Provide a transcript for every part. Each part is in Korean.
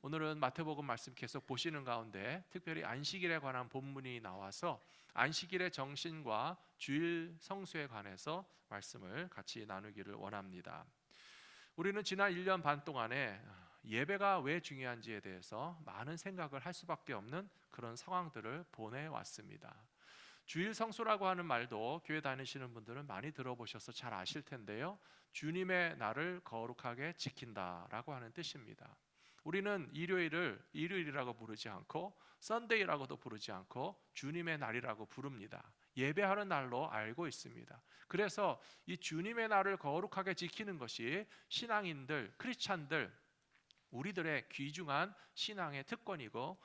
오늘은 마태복음 말씀 계속 보시는 가운데 특별히 안식일에 관한 본문이 나와서 안식일의 정신과 주일 성수에 관해서 말씀을 같이 나누기를 원합니다. 우리는 지난 1년 반 동안에 예배가 왜 중요한지에 대해서 많은 생각을 할 수밖에 없는 그런 상황들을 보내왔습니다. 주일 성수라고 하는 말도 교회 다니시는 분들은 많이 들어보셔서 잘 아실 텐데요, 주님의 날을 거룩하게 지킨다라고 하는 뜻입니다. 우리는 일요일을 일요일이라고 부르지 않고 썬데이라고도 부르지 않고 주님의 날이라고 부릅니다. 예배하는 날로 알고 있습니다. 그래서 이 주님의 날을 거룩하게 지키는 것이 신앙인들, 크리스찬들, 우리들의 귀중한 신앙의 특권이고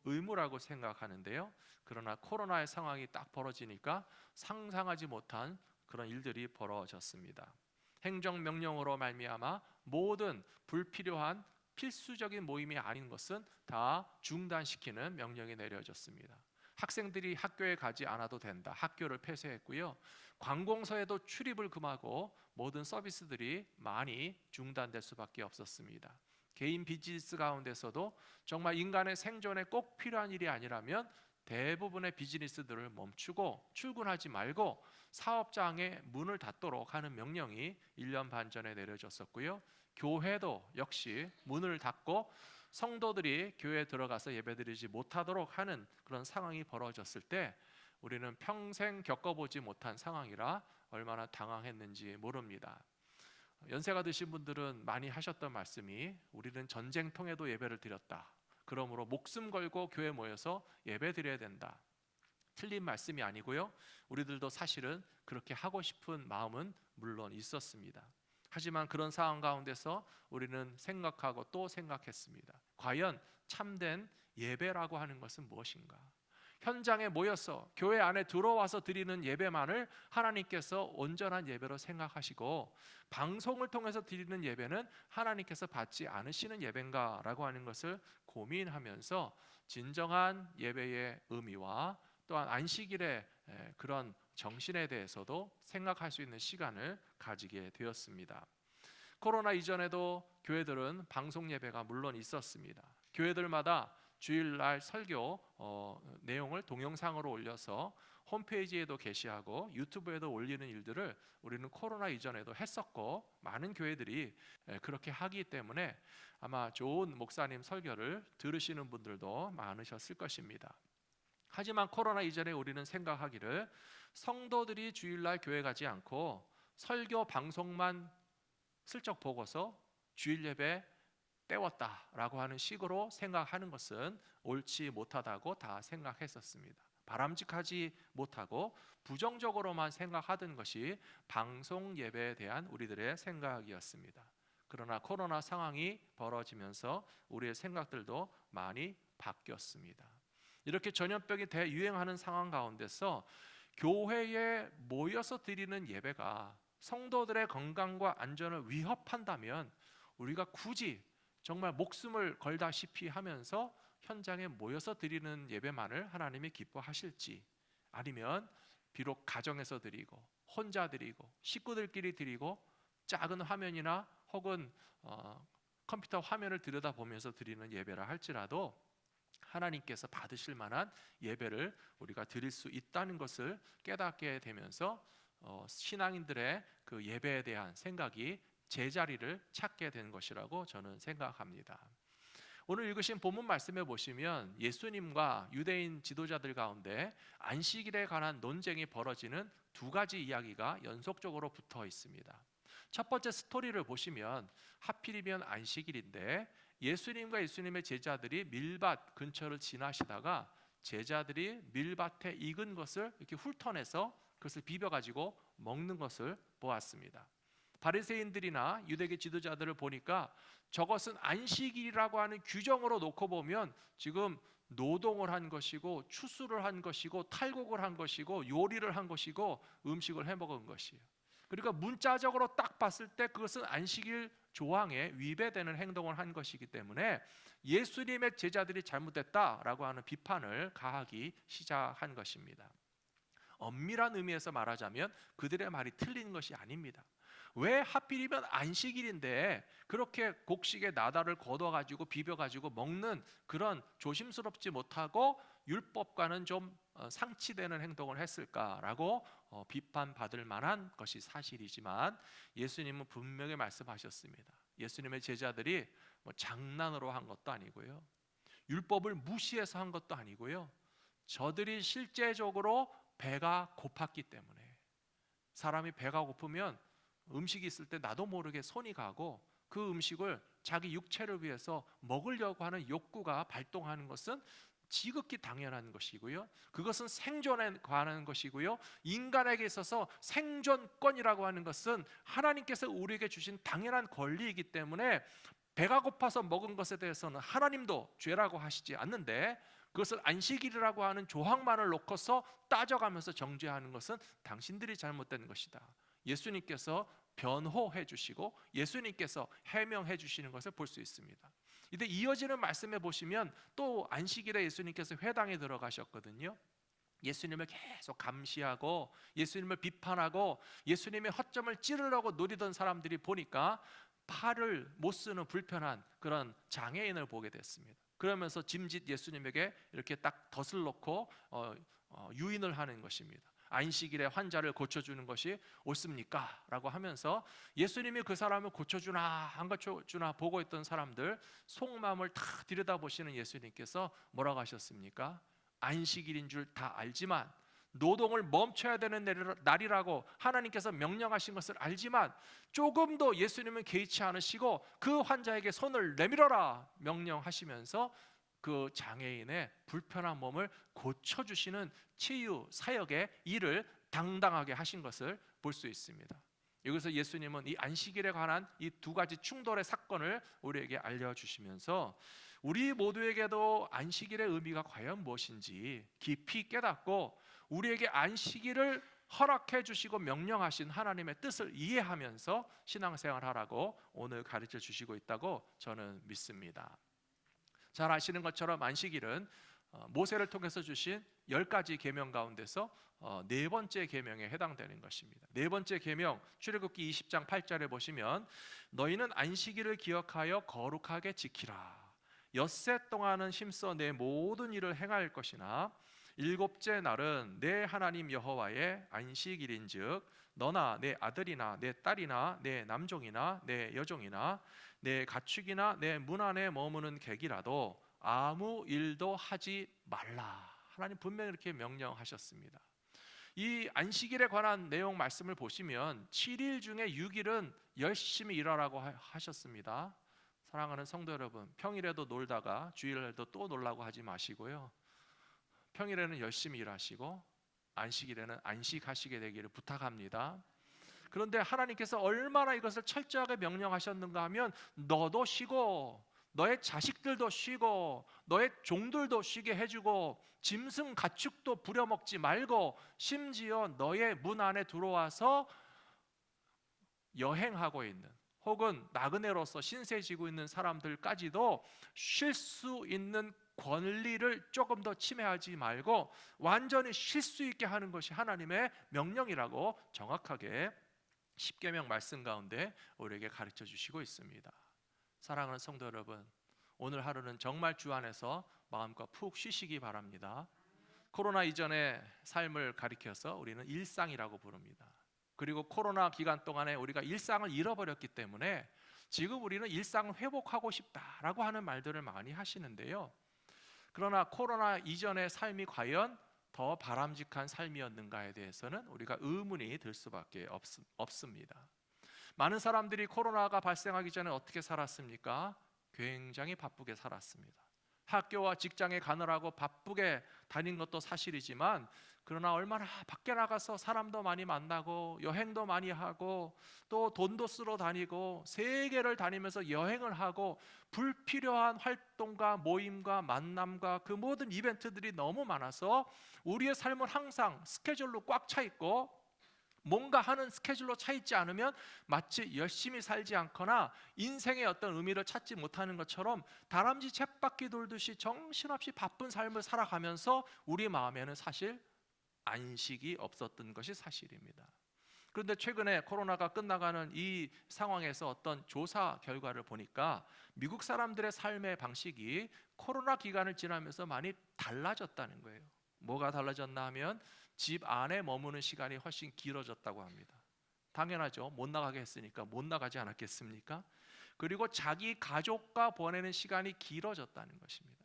의무라고 생각하는데요. 그러나 코로나의 상황이 딱 벌어지니까 상상하지 못한 그런 일들이 벌어졌습니다. 행정명령으로 말미암아 모든 불필요한 필수적인 모임이 아닌 것은 다 중단시키는 명령이 내려졌습니다. 학생들이 학교에 가지 않아도 된다. 학교를 폐쇄했고요. 관공서에도 출입을 금하고 모든 서비스들이 많이 중단될 수밖에 없었습니다. 개인 비즈니스 가운데서도 정말 인간의 생존에 꼭 필요한 일이 아니라면 대부분의 비즈니스들을 멈추고 출근하지 말고 사업장의 문을 닫도록 하는 명령이 1년 반 전에 내려졌었고요. 교회도 역시 문을 닫고 성도들이 교회에 들어가서 예배드리지 못하도록 하는 그런 상황이 벌어졌을 때 우리는 평생 겪어보지 못한 상황이라 얼마나 당황했는지 모릅니다. 연세가 드신 분들은 많이 하셨던 말씀이 우리는 전쟁통에도 예배를 드렸다. 그러므로 목숨 걸고 교회 모여서 예배 드려야 된다. 틀린 말씀이 아니고요. 우리들도 사실은 그렇게 하고 싶은 마음은 물론 있었습니다. 하지만 그런 상황 가운데서 우리는 생각하고 또 생각했습니다. 과연 참된 예배라고 하는 것은 무엇인가? 현장에 모여서 교회 안에 들어와서 드리는 예배만을 하나님께서 온전한 예배로 생각하시고 방송을 통해서 드리는 예배는 하나님께서 받지 않으시는 예배인가 라고 하는 것을 고민하면서 진정한 예배의 의미와 또한 안식일의 그런 정신에 대해서도 생각할 수 있는 시간을 가지게 되었습니다. 코로나 이전에도 교회들은 방송 예배가 물론 있었습니다. 교회들마다 주일날 설교 내용을 동영상으로 올려서 홈페이지에도 게시하고 유튜브에도 올리는 일들을 우리는 코로나 이전에도 했었고 많은 교회들이 그렇게 하기 때문에 아마 좋은 목사님 설교를 들으시는 분들도 많으셨을 것입니다. 하지만 코로나 이전에 우리는 생각하기를 성도들이 주일날 교회 가지 않고 설교 방송만 슬쩍 보고서 주일 예배 때웠다라고 하는 식으로 생각하는 것은 옳지 못하다고 다 생각했었습니다. 바람직하지 못하고 부정적으로만 생각하던 것이 방송 예배에 대한 우리들의 생각이었습니다. 그러나 코로나 상황이 벌어지면서 우리의 생각들도 많이 바뀌었습니다. 이렇게 전염병이 대유행하는 상황 가운데서 교회에 모여서 드리는 예배가 성도들의 건강과 안전을 위협한다면 우리가 굳이 정말 목숨을 걸다시피 하면서 현장에 모여서 드리는 예배만을 하나님이 기뻐하실지, 아니면 비록 가정에서 드리고 혼자 드리고 식구들끼리 드리고 작은 화면이나 혹은 컴퓨터 화면을 들여다보면서 드리는 예배라 할지라도 하나님께서 받으실 만한 예배를 우리가 드릴 수 있다는 것을 깨닫게 되면서 신앙인들의 그 예배에 대한 생각이 제자리를 찾게 된 것이라고 저는 생각합니다. 오늘 읽으신 본문 말씀에 보시면 예수님과 유대인 지도자들 가운데 안식일에 관한 논쟁이 벌어지는 두 가지 이야기가 연속적으로 붙어 있습니다. 첫 번째 스토리를 보시면 하필이면 안식일인데 예수님과 예수님의 제자들이 밀밭 근처를 지나시다가 제자들이 밀밭에 익은 것을 이렇게 훑어내서 그것을 비벼가지고 먹는 것을 보았습니다. 바리새인들이나 유대계 지도자들을 보니까 저것은 안식일이라고 하는 규정으로 놓고 보면 지금 노동을 한 것이고 추수를 한 것이고 탈곡을 한 것이고 요리를 한 것이고 음식을 해 먹은 것이에요. 그러니까 문자적으로 딱 봤을 때 그것은 안식일 조항에 위배되는 행동을 한 것이기 때문에 예수님의 제자들이 잘못됐다라고 하는 비판을 가하기 시작한 것입니다. 엄밀한 의미에서 말하자면 그들의 말이 틀린 것이 아닙니다. 왜 하필이면 안식일인데 그렇게 곡식에 나달을 걷어가지고 비벼가지고 먹는 그런 조심스럽지 못하고 율법과는 좀 상치되는 행동을 했을까라고 비판받을 만한 것이 사실이지만, 예수님은 분명히 말씀하셨습니다. 예수님의 제자들이 뭐 장난으로 한 것도 아니고요, 율법을 무시해서 한 것도 아니고요, 저들이 실제적으로 배가 고팠기 때문에, 사람이 배가 고프면 음식이 있을 때 나도 모르게 손이 가고 그 음식을 자기 육체를 위해서 먹으려고 하는 욕구가 발동하는 것은 지극히 당연한 것이고요, 그것은 생존에 관한 것이고요, 인간에게 있어서 생존권이라고 하는 것은 하나님께서 우리에게 주신 당연한 권리이기 때문에, 배가 고파서 먹은 것에 대해서는 하나님도 죄라고 하시지 않는데, 그것을 안식일이라고 하는 조항만을 놓고서 따져가면서 정죄하는 것은 당신들이 잘못된 것이다, 예수님께서 변호해 주시고 예수님께서 해명해 주시는 것을 볼 수 있습니다. 이때 이어지는 말씀에 보시면 또 안식일에 예수님께서 회당에 들어가셨거든요. 예수님을 계속 감시하고 예수님을 비판하고 예수님의 허점을 찌르려고 노리던 사람들이 보니까 팔을 못 쓰는 불편한 그런 장애인을 보게 됐습니다. 그러면서 짐짓 예수님에게 이렇게 딱 덫을 놓고 유인을 하는 것입니다. 안식일에 환자를 고쳐주는 것이 옳습니까? 라고 하면서 예수님이 그 사람을 고쳐주나 안 고쳐주나 보고 있던 사람들 속마음을 다 들여다보시는 예수님께서 뭐라고 하셨습니까? 안식일인 줄 다 알지만, 노동을 멈춰야 되는 날이라고 하나님께서 명령하신 것을 알지만 조금도 예수님은 개의치 않으시고 그 환자에게 손을 내밀어라 명령하시면서 그 장애인의 불편한 몸을 고쳐주시는 치유 사역의 일을 당당하게 하신 것을 볼 수 있습니다. 여기서 예수님은 이 안식일에 관한 이 두 가지 충돌의 사건을 우리에게 알려주시면서 우리 모두에게도 안식일의 의미가 과연 무엇인지 깊이 깨닫고 우리에게 안식일을 허락해 주시고 명령하신 하나님의 뜻을 이해하면서 신앙생활하라고 오늘 가르쳐 주시고 있다고 저는 믿습니다. 잘 아시는 것처럼 안식일은 모세를 통해서 주신 10가지 계명 가운데서 네 번째 계명에 해당되는 것입니다. 네 번째 계명, 출애굽기 20장 8절에 보시면 너희는 안식일을 기억하여 거룩하게 지키라. 엿새 동안은 힘써 내 모든 일을 행할 것이나 일곱째 날은 내 하나님 여호와의 안식일인즉 너나 내 아들이나 내 딸이나 내 남종이나 내 여종이나 내 가축이나 내 문 안에 머무는 객이라도 아무 일도 하지 말라. 하나님 분명히 이렇게 명령하셨습니다. 이 안식일에 관한 내용 말씀을 보시면 7일 중에 6일은 열심히 일하라고 하셨습니다. 사랑하는 성도 여러분, 평일에도 놀다가 주일에도 또 놀라고 하지 마시고요, 평일에는 열심히 일하시고 안식일에는 안식하시게 되기를 부탁합니다. 그런데 하나님께서 얼마나 이것을 철저하게 명령하셨는가 하면 너도 쉬고 너의 자식들도 쉬고 너의 종들도 쉬게 해주고 짐승 가축도 부려먹지 말고 심지어 너의 문 안에 들어와서 여행하고 있는 혹은 나그네로서 신세지고 있는 사람들까지도 쉴 수 있는 권리를 조금 더 침해하지 말고 완전히 쉴 수 있게 하는 것이 하나님의 명령이라고 정확하게 십계명 말씀 가운데 우리에게 가르쳐 주시고 있습니다. 사랑하는 성도 여러분, 오늘 하루는 정말 주 안에서 마음껏 푹 쉬시기 바랍니다. 코로나 이전의 삶을 가리켜서 우리는 일상이라고 부릅니다. 그리고 코로나 기간 동안에 우리가 일상을 잃어버렸기 때문에 지금 우리는 일상을 회복하고 싶다라고 하는 말들을 많이 하시는데요, 그러나 코로나 이전의 삶이 과연 더 바람직한 삶이었는가에 대해서는 우리가 의문이 들 수밖에 없습니다. 많은 사람들이 코로나가 발생하기 전에 어떻게 살았습니까? 굉장히 바쁘게 살았습니다. 학교와 직장에 가느라고 바쁘게 다닌 것도 사실이지만, 그러나 얼마나 밖에 나가서 사람도 많이 만나고 여행도 많이 하고 또 돈도 쓰러 다니고 세계를 다니면서 여행을 하고 불필요한 활동과 모임과 만남과 그 모든 이벤트들이 너무 많아서 우리의 삶은 항상 스케줄로 꽉 차 있고, 뭔가 하는 스케줄로 차 있지 않으면 마치 열심히 살지 않거나 인생의 어떤 의미를 찾지 못하는 것처럼 다람쥐 쳇바퀴 돌듯이 정신없이 바쁜 삶을 살아가면서 우리 마음에는 사실 안식이 없었던 것이 사실입니다. 그런데 최근에 코로나가 끝나가는 이 상황에서 어떤 조사 결과를 보니까 미국 사람들의 삶의 방식이 코로나 기간을 지나면서 많이 달라졌다는 거예요. 뭐가 달라졌나 하면 집 안에 머무는 시간이 훨씬 길어졌다고 합니다. 당연하죠. 못 나가게 했으니까 못 나가지 않았겠습니까? 그리고 자기 가족과 보내는 시간이 길어졌다는 것입니다.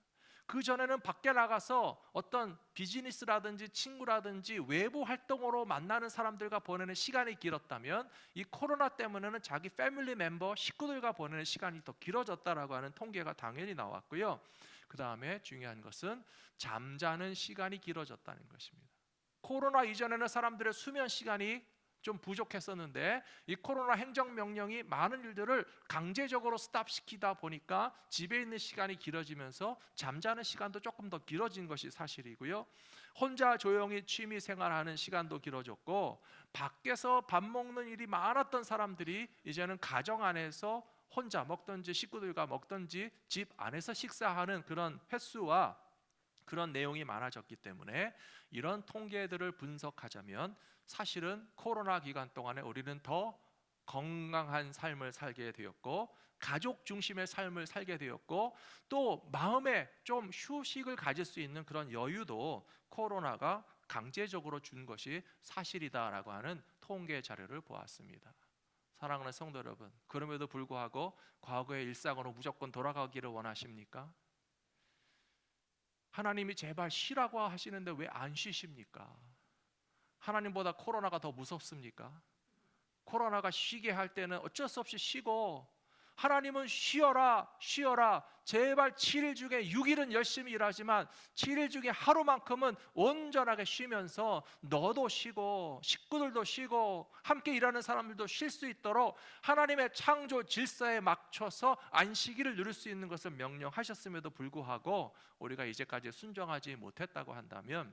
그 전에는 밖에 나가서 어떤 비즈니스라든지 친구라든지 외부 활동으로 만나는 사람들과 보내는 시간이 길었다면 이 코로나 때문에는 자기 패밀리 멤버 식구들과 보내는 시간이 더 길어졌다라고 하는 통계가 당연히 나왔고요. 그 다음에 중요한 것은 잠자는 시간이 길어졌다는 것입니다. 코로나 이전에는 사람들의 수면 시간이 좀 부족했었는데 이 코로나 행정명령이 많은 일들을 강제적으로 스탑시키다 보니까 집에 있는 시간이 길어지면서 잠자는 시간도 조금 더 길어진 것이 사실이고요. 혼자 조용히 취미 생활하는 시간도 길어졌고, 밖에서 밥 먹는 일이 많았던 사람들이 이제는 가정 안에서 혼자 먹든지 식구들과 먹든지 집 안에서 식사하는 그런 횟수와 그런 내용이 많아졌기 때문에 이런 통계들을 분석하자면 사실은 코로나 기간 동안에 우리는 더 건강한 삶을 살게 되었고, 가족 중심의 삶을 살게 되었고, 또 마음에 좀 휴식을 가질 수 있는 그런 여유도 코로나가 강제적으로 준 것이 사실이다라고 하는 통계 자료를 보았습니다. 사랑하는 성도 여러분, 그럼에도 불구하고 과거의 일상으로 무조건 돌아가기를 원하십니까? 하나님이 제발 쉬라고 하시는데 왜 안 쉬십니까? 하나님보다 코로나가 더 무섭습니까? 코로나가 쉬게 할 때는 어쩔 수 없이 쉬고, 하나님은 쉬어라 쉬어라, 제발 7일 중에 6일은 열심히 일하지만 7일 중에 하루만큼은 온전하게 쉬면서 너도 쉬고 식구들도 쉬고 함께 일하는 사람들도 쉴 수 있도록 하나님의 창조 질서에 맞춰서 안식일을 누릴 수 있는 것을 명령하셨음에도 불구하고 우리가 이제까지 순종하지 못했다고 한다면,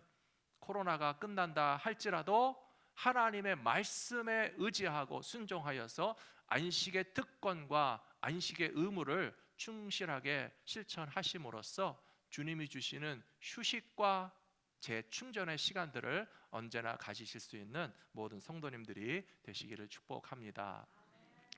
코로나가 끝난다 할지라도 하나님의 말씀에 의지하고 순종하여서 안식의 특권과 안식의 의무를 충실하게 실천하심으로써 주님이 주시는 휴식과 재충전의 시간들을 언제나 가지실 수 있는 모든 성도님들이 되시기를 축복합니다.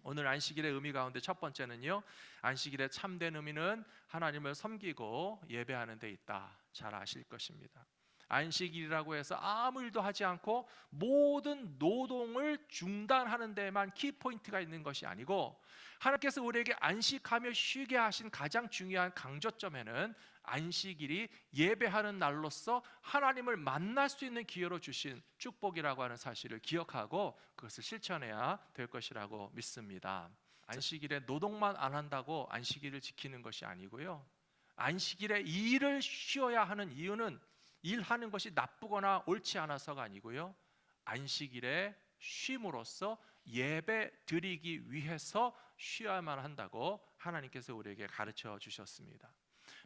오늘 안식일의 의미 가운데 첫 번째는요, 안식일의 참된 의미는 하나님을 섬기고 예배하는 데 있다. 잘 아실 것입니다. 안식일이라고 해서 아무 일도 하지 않고 모든 노동을 중단하는 데에만 키포인트가 있는 것이 아니고, 하나님께서 우리에게 안식하며 쉬게 하신 가장 중요한 강조점에는 안식일이 예배하는 날로서 하나님을 만날 수 있는 기회로 주신 축복이라고 하는 사실을 기억하고 그것을 실천해야 될 것이라고 믿습니다. 안식일에 노동만 안 한다고 안식일을 지키는 것이 아니고요, 안식일에 일을 쉬어야 하는 이유는 일하는 것이 나쁘거나 옳지 않아서가 아니고요, 안식일에 쉼으로써 예배 드리기 위해서 쉬어야만 한다고 하나님께서 우리에게 가르쳐 주셨습니다.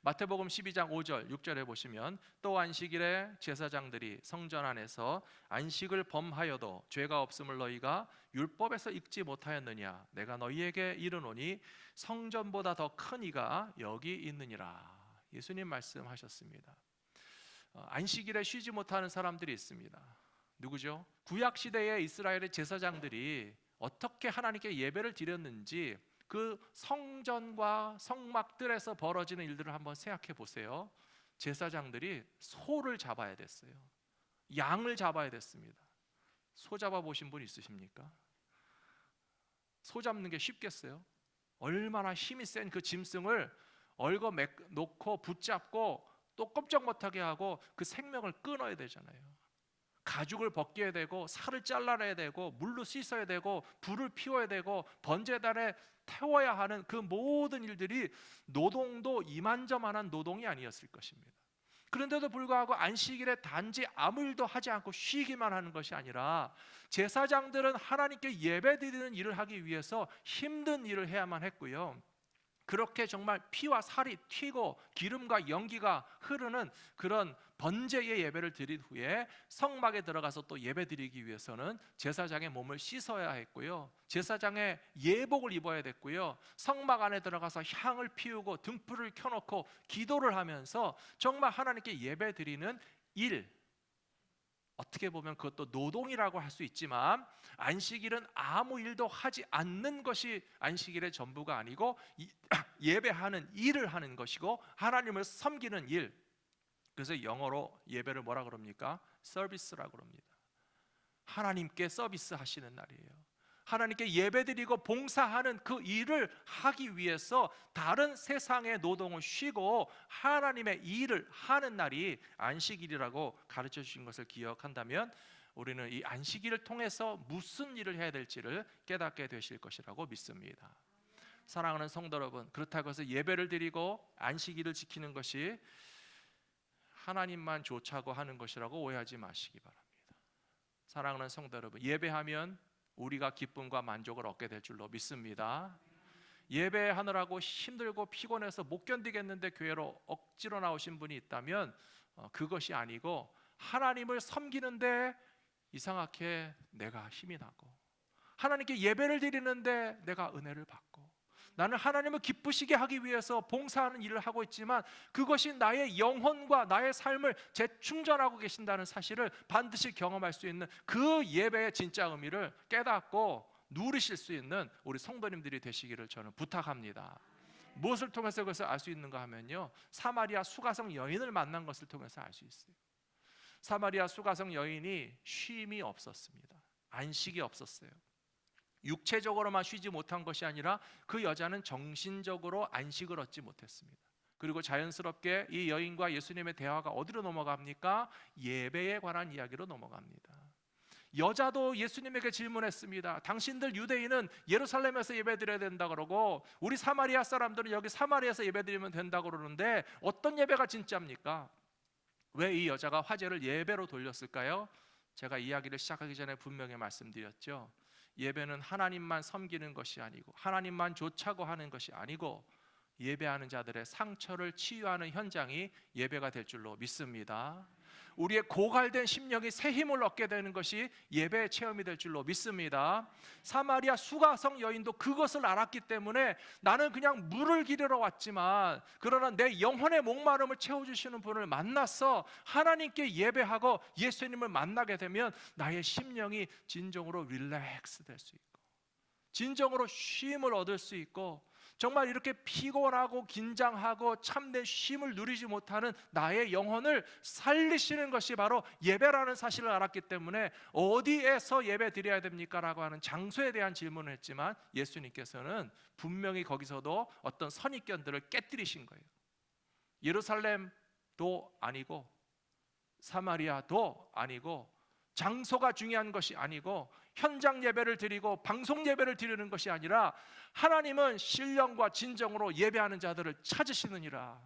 마태복음 12장 5절 6절에 보시면, 또 안식일에 제사장들이 성전 안에서 안식을 범하여도 죄가 없음을 너희가 율법에서 읽지 못하였느냐? 내가 너희에게 이르노니 성전보다 더 큰 이가 여기 있느니라. 예수님 말씀하셨습니다. 안식일에 쉬지 못하는 사람들이 있습니다. 누구죠? 구약 시대의 이스라엘의 제사장들이 어떻게 하나님께 예배를 드렸는지 그 성전과 성막들에서 벌어지는 일들을 한번 생각해 보세요. 제사장들이 소를 잡아야 됐어요. 양을 잡아야 됐습니다. 소 잡아 보신 분 있으십니까? 소 잡는 게 쉽겠어요? 얼마나 힘이 센 그 짐승을 얽어 놓고 붙잡고 또 꼼짝 못하게 하고 그 생명을 끊어야 되잖아요. 가죽을 벗겨야 되고 살을 잘라내야 되고 물로 씻어야 되고 불을 피워야 되고 번제단에 태워야 하는 그 모든 일들이 노동도 이만저만한 노동이 아니었을 것입니다. 그런데도 불구하고 안식일에 단지 아무 일도 하지 않고 쉬기만 하는 것이 아니라 제사장들은 하나님께 예배드리는 일을 하기 위해서 힘든 일을 해야만 했고요, 그렇게 정말 피와 살이 튀고 기름과 연기가 흐르는 그런 번제의 예배를 드린 후에 성막에 들어가서 또 예배드리기 위해서는 제사장의 몸을 씻어야 했고요, 제사장의 예복을 입어야 됐고요, 성막 안에 들어가서 향을 피우고 등불을 켜놓고 기도를 하면서 정말 하나님께 예배드리는 일, 어떻게 보면 그것도 노동이라고 할 수 있지만 안식일은 아무 일도 하지 않는 것이 안식일의 전부가 아니고 예배하는 일을 하는 것이고 하나님을 섬기는 일. 그래서 영어로 예배를 뭐라 그럽니까? 서비스라고 그럽니다. 하나님께 서비스 하시는 날이에요. 하나님께 예배드리고 봉사하는 그 일을 하기 위해서 다른 세상의 노동을 쉬고 하나님의 일을 하는 날이 안식일이라고 가르쳐 주신 것을 기억한다면 우리는 이 안식일을 통해서 무슨 일을 해야 될지를 깨닫게 되실 것이라고 믿습니다. 사랑하는 성도 여러분, 그렇다고 해서 예배를 드리고 안식일을 지키는 것이 하나님만 좋자고 하는 것이라고 오해하지 마시기 바랍니다. 사랑하는 성도 여러분, 예배하면 우리가 기쁨과 만족을 얻게 될 줄로 믿습니다. 예배하느라고 힘들고 피곤해서 못 견디겠는데 교회로 억지로 나오신 분이 있다면 그것이 아니고 하나님을 섬기는데 이상하게 내가 힘이 나고 하나님께 예배를 드리는데 내가 은혜를 받고 나는 하나님을 기쁘시게 하기 위해서 봉사하는 일을 하고 있지만 그것이 나의 영혼과 나의 삶을 재충전하고 계신다는 사실을 반드시 경험할 수 있는 그 예배의 진짜 의미를 깨닫고 누리실 수 있는 우리 성도님들이 되시기를 저는 부탁합니다. 무엇을 통해서 그것을 알 수 있는가 하면요, 사마리아 수가성 여인을 만난 것을 통해서 알 수 있어요. 사마리아 수가성 여인이 쉼이 없었습니다. 안식이 없었어요. 육체적으로만 쉬지 못한 것이 아니라 그 여자는 정신적으로 안식을 얻지 못했습니다. 그리고 자연스럽게 이 여인과 예수님의 대화가 어디로 넘어갑니까? 예배에 관한 이야기로 넘어갑니다. 여자도 예수님에게 질문했습니다. 당신들 유대인은 예루살렘에서 예배드려야 된다 그러고 우리 사마리아 사람들은 여기 사마리아에서 예배드리면 된다 그러는데 어떤 예배가 진짜입니까? 왜 이 여자가 화제를 예배로 돌렸을까요? 제가 이야기를 시작하기 전에 분명히 말씀드렸죠. 예배는 하나님만 섬기는 것이 아니고 하나님만 좋자고 하는 것이 아니고 예배하는 자들의 상처를 치유하는 현장이 예배가 될 줄로 믿습니다. 우리의 고갈된 심령이 새 힘을 얻게 되는 것이 예배의 체험이 될 줄로 믿습니다. 사마리아 수가성 여인도 그것을 알았기 때문에 나는 그냥 물을 기르러 왔지만 그러나 내 영혼의 목마름을 채워주시는 분을 만나서 하나님께 예배하고 예수님을 만나게 되면 나의 심령이 진정으로 릴렉스 될 수 있고 진정으로 쉼을 얻을 수 있고 정말 이렇게 피곤하고 긴장하고 참된 쉼을 누리지 못하는 나의 영혼을 살리시는 것이 바로 예배라는 사실을 알았기 때문에 어디에서 예배 드려야 됩니까? 라고 하는 장소에 대한 질문을 했지만 예수님께서는 분명히 거기서도 어떤 선입견들을 깨뜨리신 거예요. 예루살렘도 아니고 사마리아도 아니고 장소가 중요한 것이 아니고 현장 예배를 드리고 방송 예배를 드리는 것이 아니라 하나님은 신령과 진정으로 예배하는 자들을 찾으시느니라.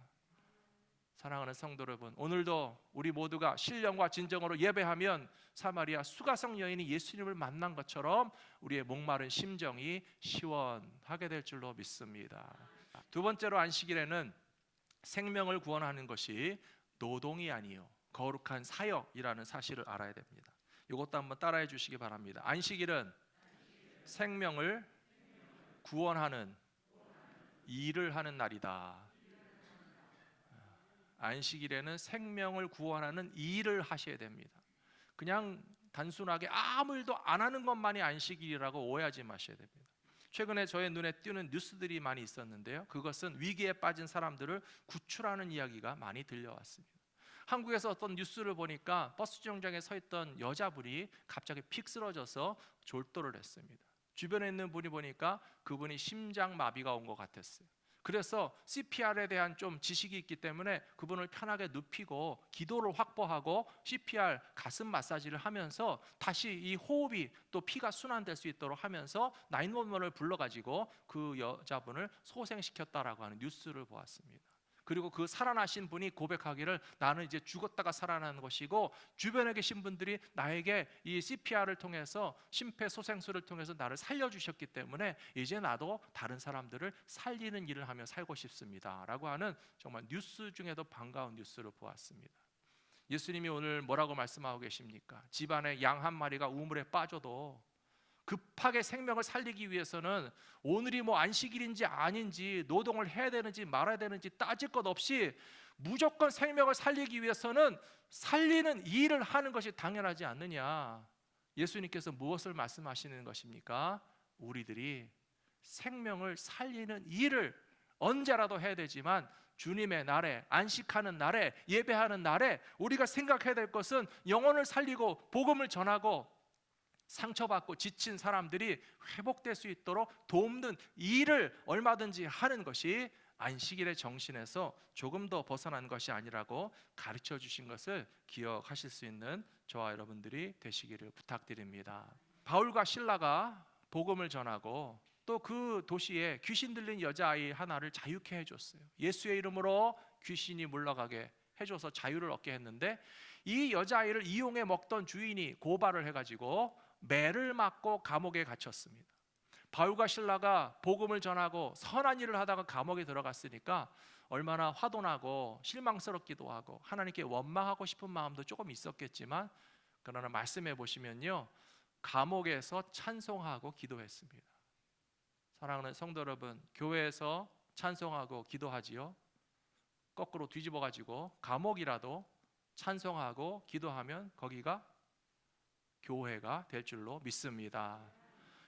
사랑하는 성도 여러분, 오늘도 우리 모두가 신령과 진정으로 예배하면 사마리아 수가성 여인이 예수님을 만난 것처럼 우리의 목마른 심정이 시원하게 될 줄로 믿습니다. 두 번째로 안식일에는 생명을 구원하는 것이 노동이 아니요 거룩한 사역이라는 사실을 알아야 됩니다. 이것도 한번 따라해 주시기 바랍니다. 안식일은 생명을 구원하는 일을 하는 날이다. 안식일에는 생명을 구원하는 일을 하셔야 됩니다. 그냥 단순하게 아무 일도 안 하는 것만이 안식일이라고 오해하지 마셔야 됩니다. 최근에 저의 눈에 띄는 뉴스들이 많이 있었는데요, 그것은 위기에 빠진 사람들을 구출하는 이야기가 많이 들려왔습니다. 한국에서 어떤 뉴스를 보니까 버스 정류장에 서 있던 여자분이 갑자기 픽 쓰러져서 졸도를 했습니다. 주변에 있는 분이 보니까 그분이 심장마비가 온 것 같았어요. 그래서 CPR에 대한 좀 지식이 있기 때문에 그분을 편하게 눕히고 기도를 확보하고 CPR 가슴 마사지를 하면서 다시 이 호흡이 또 피가 순환될 수 있도록 하면서 911을 불러가지고 그 여자분을 소생시켰다라고 하는 뉴스를 보았습니다. 그리고 그 살아나신 분이 고백하기를 나는 이제 죽었다가 살아나는 것이고 주변에 계신 분들이 나에게 이 CPR을 통해서 심폐소생술을 통해서 나를 살려주셨기 때문에 이제 나도 다른 사람들을 살리는 일을 하며 살고 싶습니다 라고 하는 정말 뉴스 중에도 반가운 뉴스를 보았습니다. 예수님이 오늘 뭐라고 말씀하고 계십니까? 집안에 양 한 마리가 우물에 빠져도 급하게 생명을 살리기 위해서는 오늘이 뭐 안식일인지 아닌지, 노동을 해야 되는지 말아야 되는지 따질 것 없이 무조건 생명을 살리기 위해서는 살리는 일을 하는 것이 당연하지 않느냐. 예수님께서 무엇을 말씀하시는 것입니까? 우리들이 생명을 살리는 일을 언제라도 해야 되지만, 주님의 날에, 안식하는 날에, 예배하는 날에 우리가 생각해야 될 것은 영혼을 살리고 복음을 전하고 상처받고 지친 사람들이 회복될 수 있도록 돕는 일을 얼마든지 하는 것이 안식일의 정신에서 조금 더 벗어난 것이 아니라고 가르쳐 주신 것을 기억하실 수 있는 저와 여러분들이 되시기를 부탁드립니다. 바울과 실라가 복음을 전하고 또 그 도시에 귀신 들린 여자아이 하나를 자유케 해줬어요. 예수의 이름으로 귀신이 물러가게 해줘서 자유를 얻게 했는데, 이 여자아이를 이용해 먹던 주인이 고발을 해가지고 매를 맞고 감옥에 갇혔습니다. 바울과 실라가 복음을 전하고 선한 일을 하다가 감옥에 들어갔으니까 얼마나 화도나고 실망스럽기도 하고 하나님께 원망하고 싶은 마음도 조금 있었겠지만, 그러나 말씀해 보시면요, 감옥에서 찬송하고 기도했습니다. 사랑하는 성도 여러분, 교회에서 찬송하고 기도하지요. 거꾸로 뒤집어 가지고 감옥이라도 찬송하고 기도하면 거기가 교회가 될 줄로 믿습니다.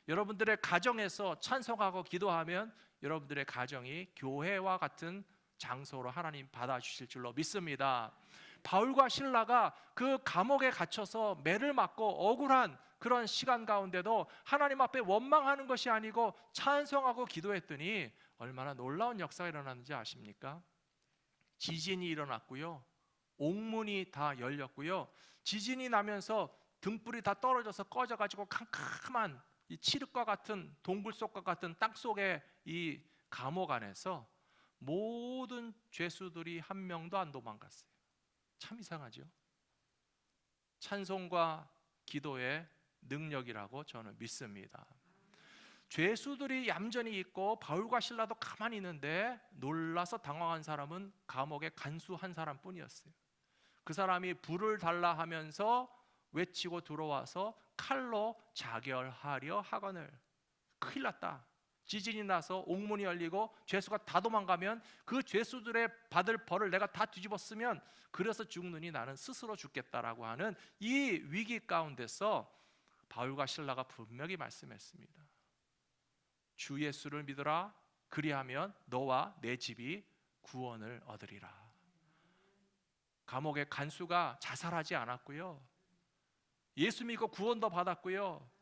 여러분들의 가정에서 찬송하고 기도하면 여러분들의 가정이 교회와 같은 장소로 하나님 받아주실 줄로 믿습니다. 바울과 실라가 그 감옥에 갇혀서 매를 맞고 억울한 그런 시간 가운데도 하나님 앞에 원망하는 것이 아니고 찬송하고 기도했더니 얼마나 놀라운 역사가 일어났는지 아십니까? 지진이 일어났고요, 옥문이 다 열렸고요, 지진이 나면서 등불이 다 떨어져서 꺼져가지고 캄캄한 이 칠흑과 같은 동굴 속과 같은 땅 속의 이 감옥 안에서 모든 죄수들이 한 명도 안 도망갔어요. 참 이상하죠? 찬송과 기도의 능력이라고 저는 믿습니다. 죄수들이 얌전히 있고 바울과 실라도 가만히 있는데 놀라서 당황한 사람은 감옥에 간수한 사람뿐이었어요. 그 사람이 불을 달라 하면서 외치고 들어와서 칼로 자결하려 하거늘. 큰일 났다. 지진이 나서 옥문이 열리고 죄수가 다 도망가면 그 죄수들의 받을 벌을 내가 다 뒤집었으면 그래서 죽느니 나는 스스로 죽겠다라고 하는 이 위기 가운데서 바울과 실라가 분명히 말씀했습니다. 주 예수를 믿어라. 그리하면 너와 내 집이 구원을 얻으리라. 감옥의 간수가 자살하지 않았고요, 예수 믿고 구원도 받았고요,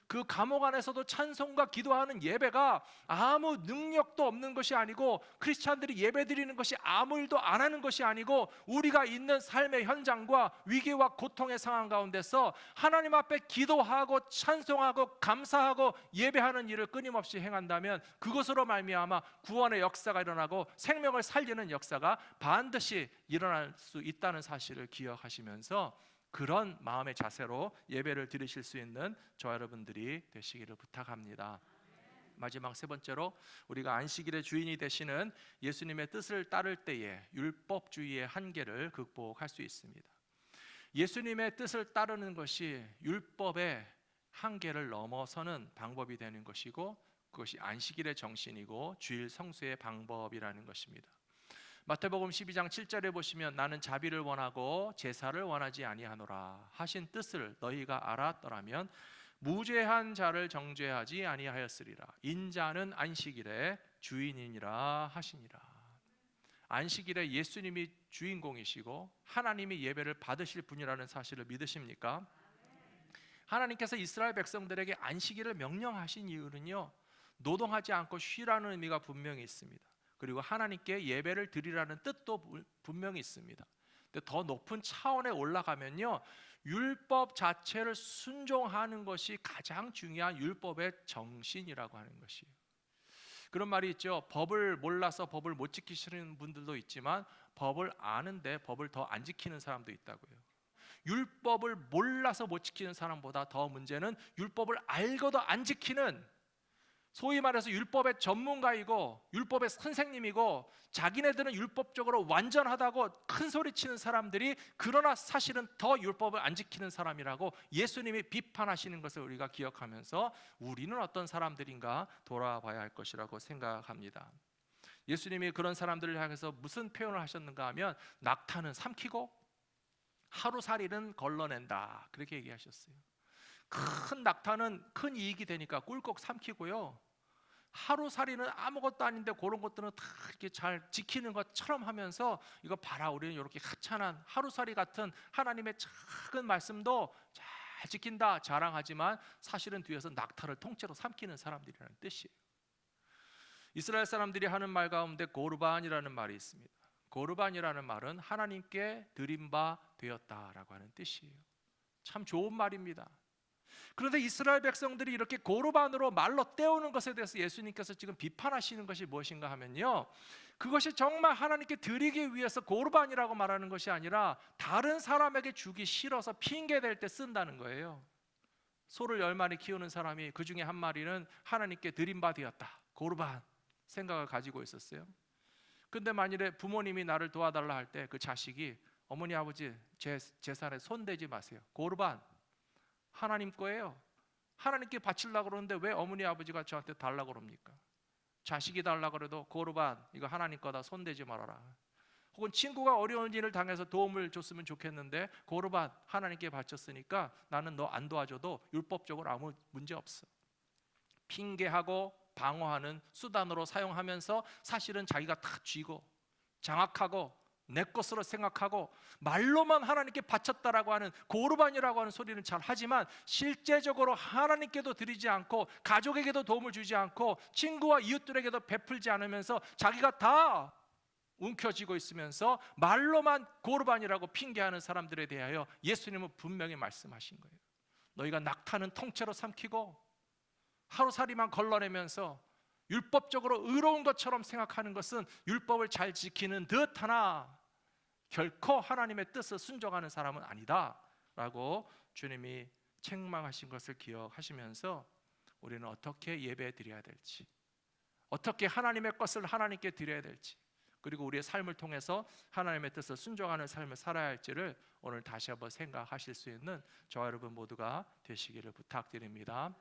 그 감옥 안에서도 찬송과 기도하는 예배가 아무 능력도 없는 것이 아니고, 크리스찬들이 예배 드리는 것이 아무 일도 안 하는 것이 아니고, 우리가 있는 삶의 현장과 위기와 고통의 상황 가운데서 하나님 앞에 기도하고 찬송하고 감사하고 예배하는 일을 끊임없이 행한다면 그것으로 말미암아 구원의 역사가 일어나고 생명을 살리는 역사가 반드시 일어날 수 있다는 사실을 기억하시면서 그런 마음의 자세로 예배를 드리실 수 있는 저와 여러분들이 되시기를 부탁합니다. 마지막 세 번째로, 우리가 안식일의 주인이 되시는 예수님의 뜻을 따를 때에 율법주의의 한계를 극복할 수 있습니다. 예수님의 뜻을 따르는 것이 율법의 한계를 넘어서는 방법이 되는 것이고, 그것이 안식일의 정신이고 주일 성수의 방법이라는 것입니다. 마태복음 12장 7절에 보시면 나는 자비를 원하고 제사를 원하지 아니하노라 하신 뜻을 너희가 알았더라면 무죄한 자를 정죄하지 아니하였으리라. 인자는 안식일의 주인이니라 하시니라. 안식일에 예수님이 주인공이시고 하나님이 예배를 받으실 분이라는 사실을 믿으십니까? 하나님께서 이스라엘 백성들에게 안식일을 명령하신 이유는요, 노동하지 않고 쉬라는 의미가 분명히 있습니다. 그리고 하나님께 예배를 드리라는 뜻도 분명히 있습니다. 근데 더 높은 차원에 올라가면요, 율법 자체를 순종하는 것이 가장 중요한 율법의 정신이라고 하는 것이에요. 그런 말이 있죠. 법을 몰라서 법을 못 지키시는 분들도 있지만 법을 아는데 법을 더 안 지키는 사람도 있다고요. 율법을 몰라서 못 지키는 사람보다 더 문제는 율법을 알고도 안 지키는, 소위 말해서 율법의 전문가이고 율법의 선생님이고 자기네들은 율법적으로 완전하다고 큰 소리 치는 사람들이 그러나 사실은 더 율법을 안 지키는 사람이라고 예수님이 비판하시는 것을 우리가 기억하면서 우리는 어떤 사람들인가 돌아봐야 할 것이라고 생각합니다. 예수님이 그런 사람들을 향해서 무슨 표현을 하셨는가 하면 낙타는 삼키고 하루살이는 걸러낸다, 그렇게 얘기하셨어요. 큰 낙타는 큰 이익이 되니까 꿀꺽 삼키고요, 하루살이는 아무것도 아닌데 그런 것들은 다 이렇게 잘 지키는 것처럼 하면서 이거 봐라, 우리는 이렇게 하찮은 하루살이 같은 하나님의 작은 말씀도 잘 지킨다 자랑하지만 사실은 뒤에서 낙타를 통째로 삼키는 사람들이라는 뜻이에요. 이스라엘 사람들이 하는 말 가운데 고르반이라는 말이 있습니다. 고르반이라는 말은 하나님께 드린 바 되었다라고 하는 뜻이에요. 참 좋은 말입니다. 그런데 이스라엘 백성들이 이렇게 고르반으로 말로 때우는 것에 대해서 예수님께서 지금 비판하시는 것이 무엇인가 하면요, 그것이 정말 하나님께 드리기 위해서 고르반이라고 말하는 것이 아니라 다른 사람에게 주기 싫어서 핑계댈 때 쓴다는 거예요. 소를 10마리 키우는 사람이 그 중에 한 마리는 하나님께 드린 바 되었다, 고르반 생각을 가지고 있었어요. 근데 만일에 부모님이 나를 도와달라 할 때 그 자식이 어머니 아버지 제 재산에 손대지 마세요, 고르반 하나님 거예요, 하나님께 바치려고 그러는데 왜 어머니 아버지가 저한테 달라고 그럽니까? 자식이 달라고 그래도 고르반 이거 하나님 거다, 손대지 말아라. 혹은 친구가 어려운 일을 당해서 도움을 줬으면 좋겠는데 고르반 하나님께 바쳤으니까 나는 너 안 도와줘도 율법적으로 아무 문제 없어. 핑계하고 방어하는 수단으로 사용하면서 사실은 자기가 다 쥐고 장악하고 내 것으로 생각하고 말로만 하나님께 바쳤다라고 하는 고르반이라고 하는 소리는 잘 하지만 실제적으로 하나님께도 드리지 않고 가족에게도 도움을 주지 않고 친구와 이웃들에게도 베풀지 않으면서 자기가 다 움켜쥐고 있으면서 말로만 고르반이라고 핑계하는 사람들에 대하여 예수님은 분명히 말씀하신 거예요. 너희가 낙타는 통째로 삼키고 하루살이만 걸러내면서 율법적으로 의로운 것처럼 생각하는 것은 율법을 잘 지키는 듯 하나 결코 하나님의 뜻을 순종하는 사람은 아니다 라고 주님이 책망하신 것을 기억하시면서 우리는 어떻게 예배 드려야 될지, 어떻게 하나님의 것을 하나님께 드려야 될지, 그리고 우리의 삶을 통해서 하나님의 뜻을 순종하는 삶을 살아야 할지를 오늘 다시 한번 생각하실 수 있는 저와 여러분 모두가 되시기를 부탁드립니다.